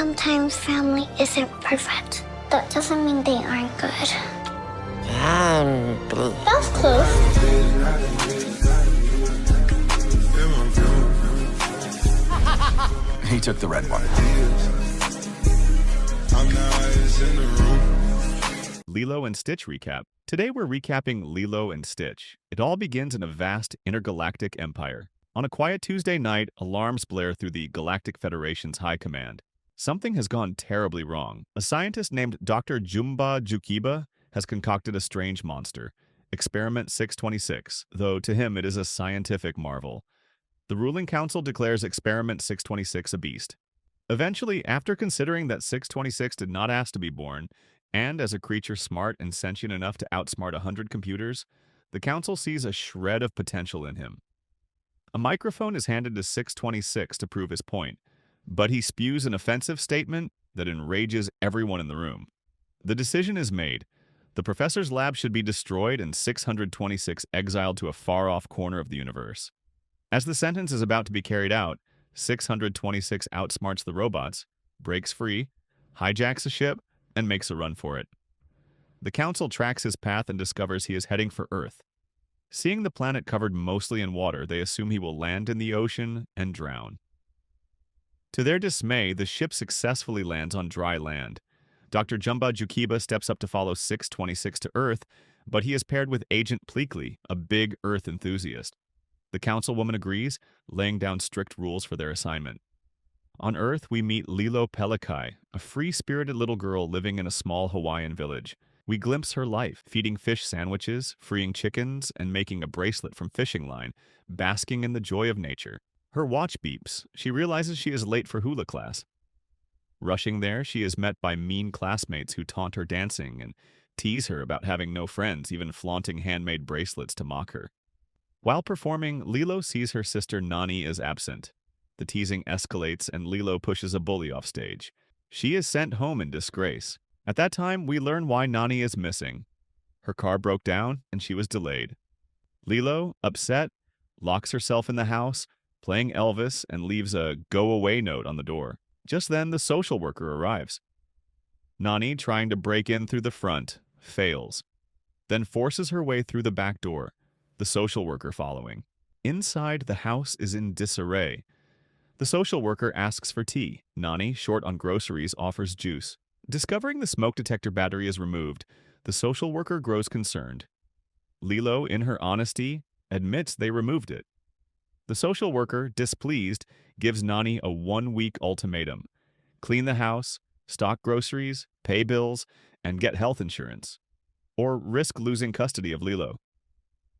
Sometimes family isn't perfect. That doesn't mean they aren't good. Family. That's close. He took the red one. Lilo and Stitch recap. Today we're recapping Lilo and Stitch. It all begins in a vast intergalactic empire. On a quiet Tuesday night, alarms blare through the Galactic Federation's high command. Something has gone terribly wrong. A scientist named Dr. Jumba has concocted a strange monster, Experiment 626, though to him it is a scientific marvel. The ruling council declares Experiment 626 a beast. Eventually, after considering that 626 did not ask to be born, and as a creature smart and sentient enough to outsmart 100 computers, the council sees a shred of potential in him. A microphone is handed to 626 to prove his point, but he spews an offensive statement that enrages everyone in the room. The decision is made. The professor's lab should be destroyed and 626 exiled to a far-off corner of the universe. As the sentence is about to be carried out, 626 outsmarts the robots, breaks free, hijacks a ship, and makes a run for it. The council tracks his path and discovers he is heading for Earth. Seeing the planet covered mostly in water, they assume he will land in the ocean and drown. To their dismay, the ship successfully lands on dry land. Dr. Jumba steps up to follow 626 to Earth, but he is paired with Agent Pleakley, a big Earth enthusiast. The councilwoman agrees, laying down strict rules for their assignment. On Earth, we meet Lilo Stitch, a free-spirited little girl living in a small Hawaiian village. We glimpse her life, feeding fish sandwiches, freeing chickens, and making a bracelet from fishing line, basking in the joy of nature. Her watch beeps. She realizes she is late for hula class. Rushing there, she is met by mean classmates who taunt her dancing and tease her about having no friends, even flaunting handmade bracelets to mock her. While performing, Lilo sees her sister Nani is absent. The teasing escalates and Lilo pushes a bully off stage. She is sent home in disgrace. At that time, we learn why Nani is missing. Her car broke down and she was delayed. Lilo, upset, locks herself in the house, playing Elvis, and leaves a go-away note on the door. Just then, the social worker arrives. Nani, trying to break in through the front, fails, then forces her way through the back door, the social worker following. Inside, the house is in disarray. The social worker asks for tea. Nani, short on groceries, offers juice. Discovering the smoke detector battery is removed, the social worker grows concerned. Lilo, in her honesty, admits they removed it. The social worker, displeased, gives Nani a 1-week ultimatum. Clean the house, stock groceries, pay bills, and get health insurance. Or risk losing custody of Lilo.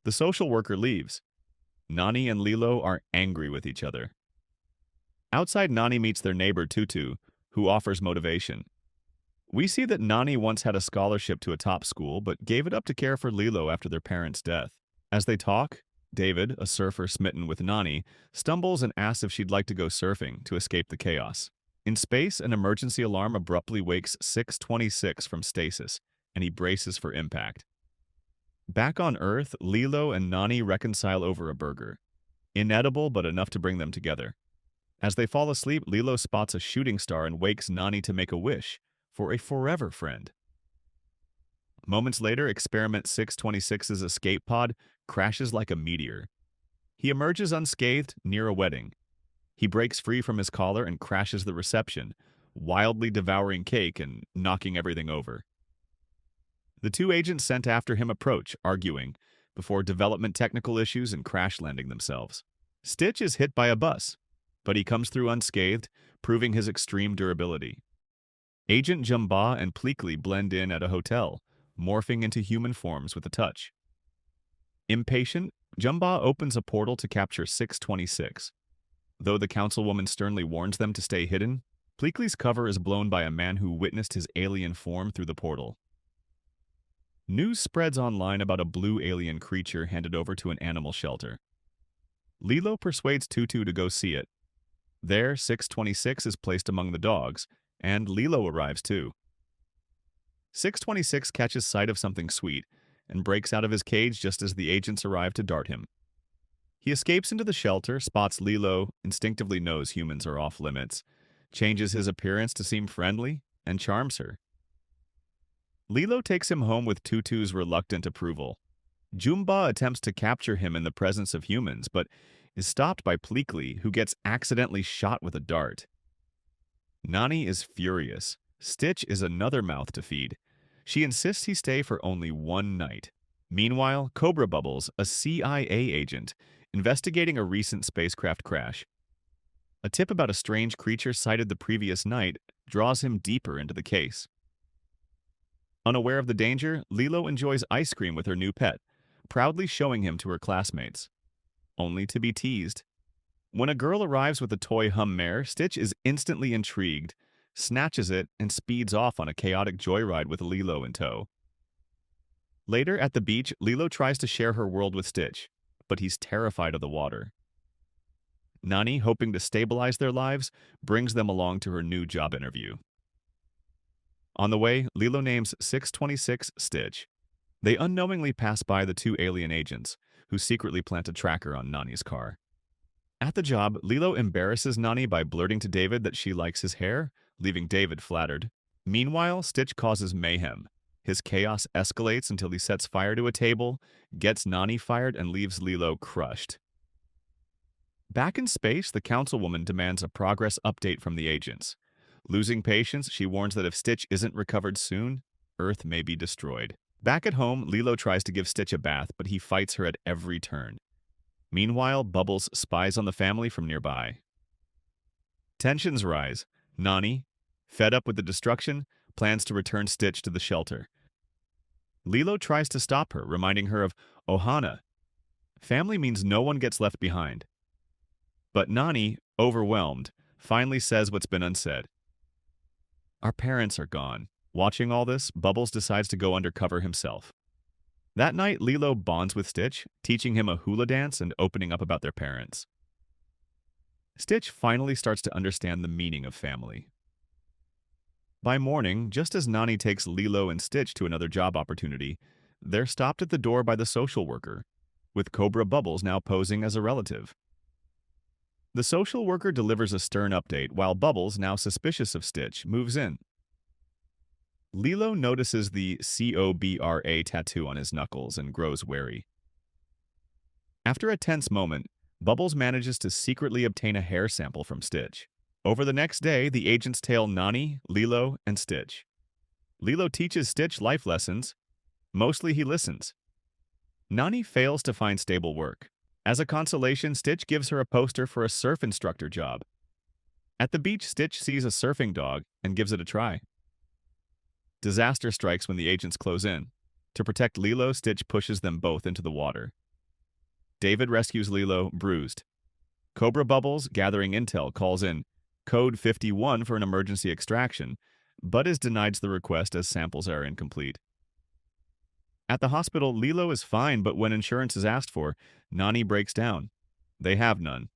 The social worker leaves. Nani and Lilo are angry with each other. Outside, Nani meets their neighbor Tutu, who offers motivation. We see that Nani once had a scholarship to a top school, but gave it up to care for Lilo after their parents' death. As they talk, David, a surfer smitten with Nani, stumbles and asks if she'd like to go surfing to escape the chaos. In space, an emergency alarm abruptly wakes 626 from stasis, and he braces for impact. Back on Earth, Lilo and Nani reconcile over a burger. Inedible, but enough to bring them together. As they fall asleep, Lilo spots a shooting star and wakes Nani to make a wish for a forever friend. Moments later, Experiment 626's escape pod crashes like a meteor. He emerges unscathed near a wedding. He breaks free from his collar and crashes the reception, wildly devouring cake and knocking everything over. The two agents sent after him approach, arguing, before development technical issues and crash landing themselves. Stitch is hit by a bus, but he comes through unscathed, proving his extreme durability. Agent Jumba and Pleakley blend in at a hotel, morphing into human forms with a touch. Impatient, Jumba opens a portal to capture 626. Though the councilwoman sternly warns them to stay hidden, Pleakley's cover is blown by a man who witnessed his alien form through the portal. News spreads online about a blue alien creature handed over to an animal shelter. Lilo persuades Tutu to go see it. There, 626 is placed among the dogs, and Lilo arrives too. 626 catches sight of something sweet and breaks out of his cage just as the agents arrive to dart him. He escapes into the shelter, spots Lilo, instinctively knows humans are off limits, changes his appearance to seem friendly, and charms her. Lilo takes him home with Tutu's reluctant approval. Jumba attempts to capture him in the presence of humans, but is stopped by Pleakley, who gets accidentally shot with a dart. Nani is furious. Stitch is another mouth to feed. She insists he stay for only one night. Meanwhile, Cobra Bubbles, a CIA agent, investigating a recent spacecraft crash. A tip about a strange creature sighted the previous night draws him deeper into the case. Unaware of the danger, Lilo enjoys ice cream with her new pet, proudly showing him to her classmates. Only to be teased. When a girl arrives with a toy hum mare, Stitch is instantly intrigued, snatches it, and speeds off on a chaotic joyride with Lilo in tow. Later, at the beach, Lilo tries to share her world with Stitch, but he's terrified of the water. Nani, hoping to stabilize their lives, brings them along to her new job interview. On the way, Lilo names 626 Stitch. They unknowingly pass by the two alien agents, who secretly plant a tracker on Nani's car. At the job, Lilo embarrasses Nani by blurting to David that she likes his hair, leaving David flattered. Meanwhile, Stitch causes mayhem. His chaos escalates until he sets fire to a table, gets Nani fired, and leaves Lilo crushed. Back in space, the councilwoman demands a progress update from the agents. Losing patience, she warns that if Stitch isn't recovered soon, Earth may be destroyed. Back at home, Lilo tries to give Stitch a bath, but he fights her at every turn. Meanwhile, Bubbles spies on the family from nearby. Tensions rise. Nani, fed up with the destruction, plans to return Stitch to the shelter. Lilo tries to stop her, reminding her of Ohana. Family means no one gets left behind. But Nani, overwhelmed, finally says what's been unsaid. Our parents are gone. Watching all this, Bubbles decides to go undercover himself. That night, Lilo bonds with Stitch, teaching him a hula dance and opening up about their parents. Stitch finally starts to understand the meaning of family. By morning, just as Nani takes Lilo and Stitch to another job opportunity, they're stopped at the door by the social worker, with Cobra Bubbles now posing as a relative. The social worker delivers a stern update, while Bubbles, now suspicious of Stitch, moves in. Lilo notices the Cobra tattoo on his knuckles and grows wary. After a tense moment, Bubbles manages to secretly obtain a hair sample from Stitch. Over the next day, the agents tail Nani, Lilo, and Stitch. Lilo teaches Stitch life lessons. Mostly he listens. Nani fails to find stable work. As a consolation, Stitch gives her a poster for a surf instructor job. At the beach, Stitch sees a surfing dog and gives it a try. Disaster strikes when the agents close in. To protect Lilo, Stitch pushes them both into the water. David rescues Lilo, bruised. Cobra Bubbles, gathering intel, calls in Code 51 for an emergency extraction, but is denied the request as samples are incomplete. At the hospital, Lilo is fine, but when insurance is asked for, Nani breaks down. They have none.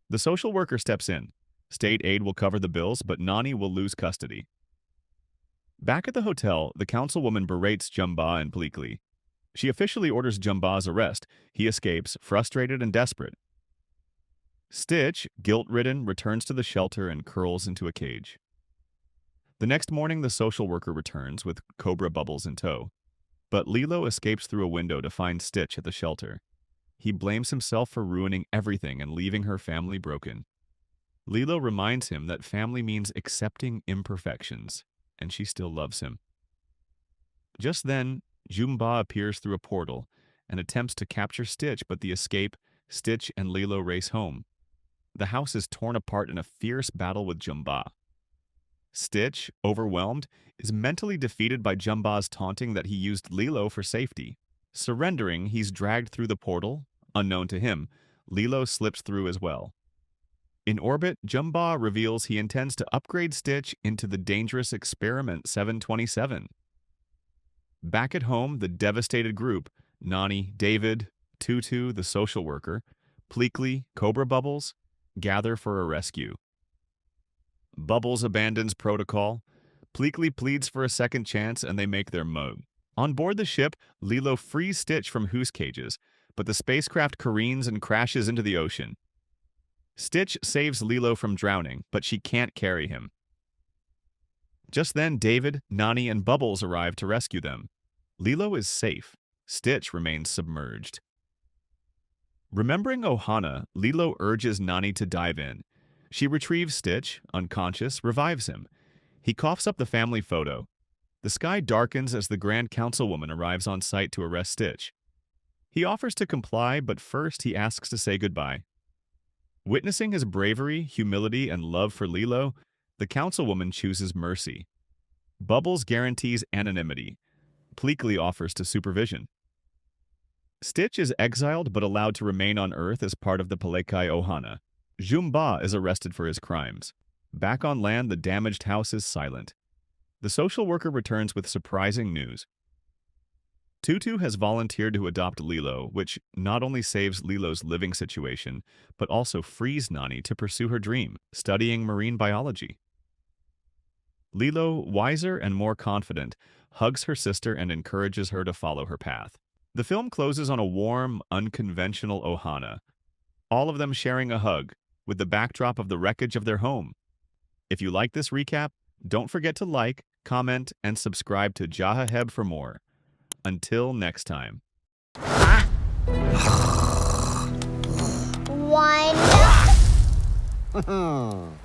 The social worker steps in. State aid will cover the bills, but Nani will lose custody. Back at the hotel, the councilwoman berates Jumba and Pleakley. She officially orders Jumba's arrest. He escapes, frustrated and desperate. Stitch, guilt-ridden, returns to the shelter and curls into a cage. The next morning, the social worker returns with Cobra Bubbles in tow. But Lilo escapes through a window to find Stitch at the shelter. He blames himself for ruining everything and leaving her family broken. Lilo reminds him that family means accepting imperfections, and she still loves him. Just then, Jumba appears through a portal and attempts to capture Stitch, but the escape, Stitch and Lilo race home. The house is torn apart in a fierce battle with Jumba. Stitch, overwhelmed, is mentally defeated by Jumba's taunting that he used Lilo for safety. Surrendering, he's dragged through the portal. Unknown to him, Lilo slips through as well. In orbit, Jumba reveals he intends to upgrade Stitch into the dangerous Experiment 727. Back at home, the devastated group, Nani, David, Tutu, the social worker, Pleakley, Cobra Bubbles, gather for a rescue. Bubbles abandons protocol. Pleakley pleads for a second chance, and they make their move. On board the ship, Lilo frees Stitch from Who's cages, but the spacecraft careens and crashes into the ocean. Stitch saves Lilo from drowning, but she can't carry him. Just then, David, Nani, and Bubbles arrive to rescue them. Lilo is safe. Stitch remains submerged. Remembering Ohana, Lilo urges Nani to dive in. She retrieves Stitch, unconscious, revives him. He coughs up the family photo. The sky darkens as the Grand Councilwoman arrives on site to arrest Stitch. He offers to comply, but first he asks to say goodbye. Witnessing his bravery, humility, and love for Lilo, the Councilwoman chooses mercy. Bubbles guarantees anonymity. Pleakley offers to supervision. Stitch is exiled but allowed to remain on Earth as part of the Pleakley Ohana. Jumba is arrested for his crimes. Back on land, the damaged house is silent. The social worker returns with surprising news. Tutu has volunteered to adopt Lilo, which not only saves Lilo's living situation, but also frees Nani to pursue her dream, studying marine biology. Lilo, wiser and more confident, hugs her sister and encourages her to follow her path. The film closes on a warm, unconventional Ohana, all of them sharing a hug, with the backdrop of the wreckage of their home. If you like this recap, don't forget to like, comment, and subscribe to Jahaheb for more. Until next time. One.